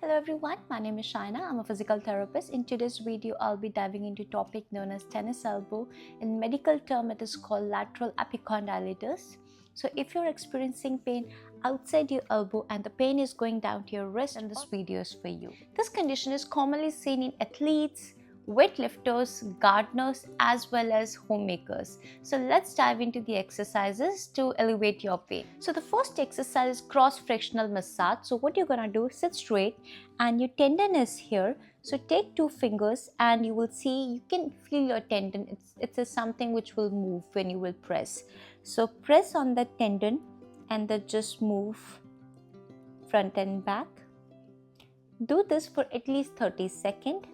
Hello everyone, my name is Shaina. I'm a physical therapist. In today's video, I'll be diving into a topic known as tennis elbow. In medical term, it is called lateral epicondylitis. So if you're experiencing pain outside your elbow and the pain is going down to your wrist, then this video is for you. This condition is commonly seen in athletes, weightlifters, gardeners, as well as homemakers. So let's dive into the exercises to elevate your pain. So the first exercise is cross frictional massage. So what you're gonna do, sit straight and your tendon is here. So take two fingers and you will see, you can feel your tendon. It's something which will move when you will press. So press on the tendon and then just move front and back. Do this for at least 30 seconds.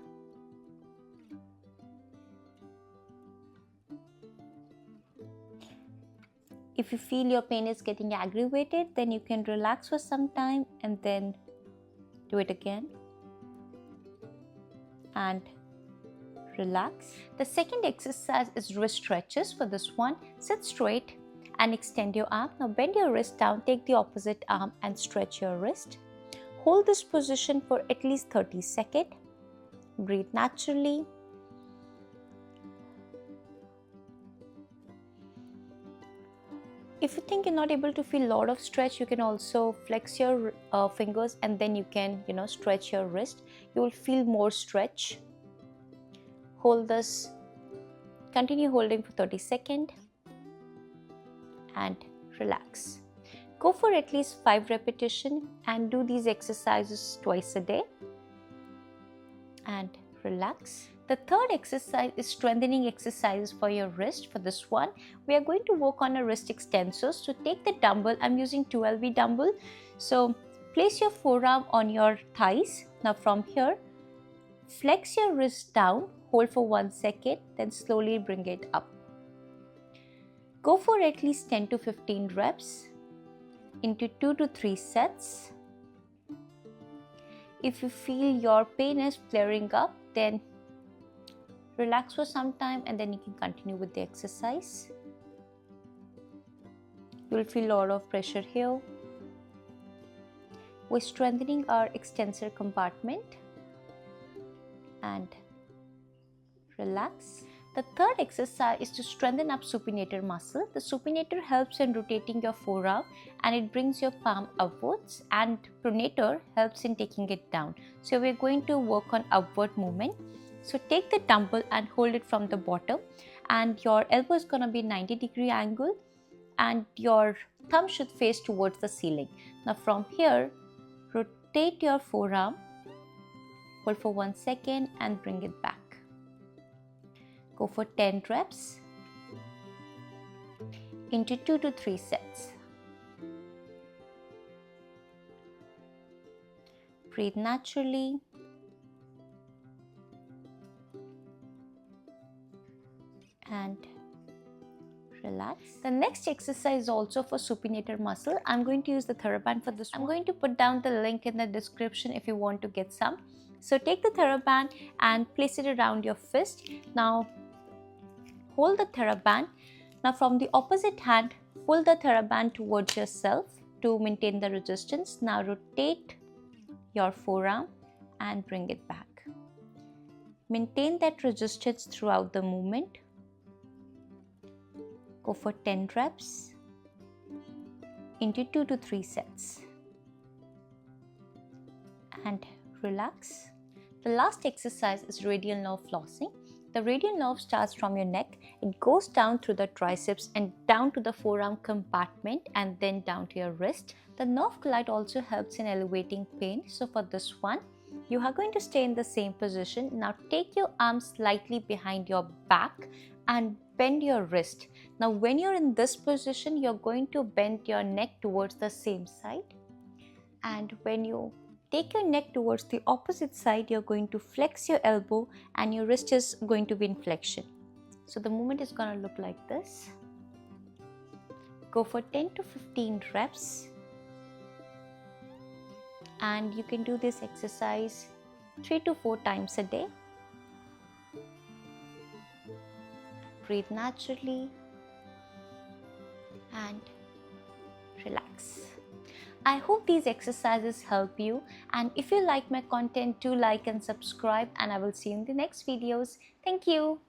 If you feel your pain is getting aggravated, then you can relax for some time and then do it again and relax. The second exercise is wrist stretches. For this one, sit straight and extend your arm. Now bend your wrist down, take the opposite arm and stretch your wrist. Hold this position for at least 30 seconds. Breathe naturally. If you think you're not able to feel a lot of stretch, you can also flex your fingers and then you can, stretch your wrist. You will feel more stretch. Hold this, continue holding for 30 seconds and relax. Go for at least 5 repetitions and do these exercises twice a day and relax. The third exercise is strengthening exercises for your wrist. For this one, we are going to work on a wrist extensor. So take the dumbbell. I'm using 2 lb dumbbell. So place your forearm on your thighs. Now from here, flex your wrist down, hold for 1 second, then slowly bring it up. Go for at least 10 to 15 reps into 2 to 3 sets. If you feel your pain is flaring up, then relax for some time and then you can continue with the exercise. You will feel a lot of pressure here. We're strengthening our extensor compartment and relax. The third exercise is to strengthen up supinator muscle. The supinator helps in rotating your forearm and it brings your palm upwards, and pronator helps in taking it down. So we're going to work on upward movement. So take the dumbbell and hold it from the bottom and your elbow is going to be 90-degree angle and your thumb should face towards the ceiling. Now from here, rotate your forearm, hold for 1 second and bring it back. Go for 10 reps into 2 to 3 sets. Breathe naturally. And relax. The next exercise is also for supinator muscle. I'm going to use the TheraBand for this one. I'm going to put down the link in the description if you want to get some. So take the TheraBand and place it around your fist. Now hold the TheraBand. Now from the opposite hand, pull the TheraBand towards yourself to maintain the resistance. Now rotate your forearm and bring it back. Maintain that resistance throughout the movement. Go for 10 reps into 2 to 3 sets and relax. The last exercise is radial nerve flossing. The radial nerve starts from your neck. It goes down through the triceps and down to the forearm compartment and then down to your wrist. The nerve glide also helps in elevating pain. So for this one, you are going to stay in the same position. Now take your arms slightly behind your back and bend your wrist. Now when you're in this position, you're going to bend your neck towards the same side. And when you take your neck towards the opposite side, you're going to flex your elbow and your wrist is going to be in flexion. So the movement is going to look like this. Go for 10 to 15 reps. And you can do this exercise 3 to 4 times a day. Breathe naturally and relax. I hope these exercises help you, and if you like my content, do like and subscribe, and I will see you in the next videos. Thank you.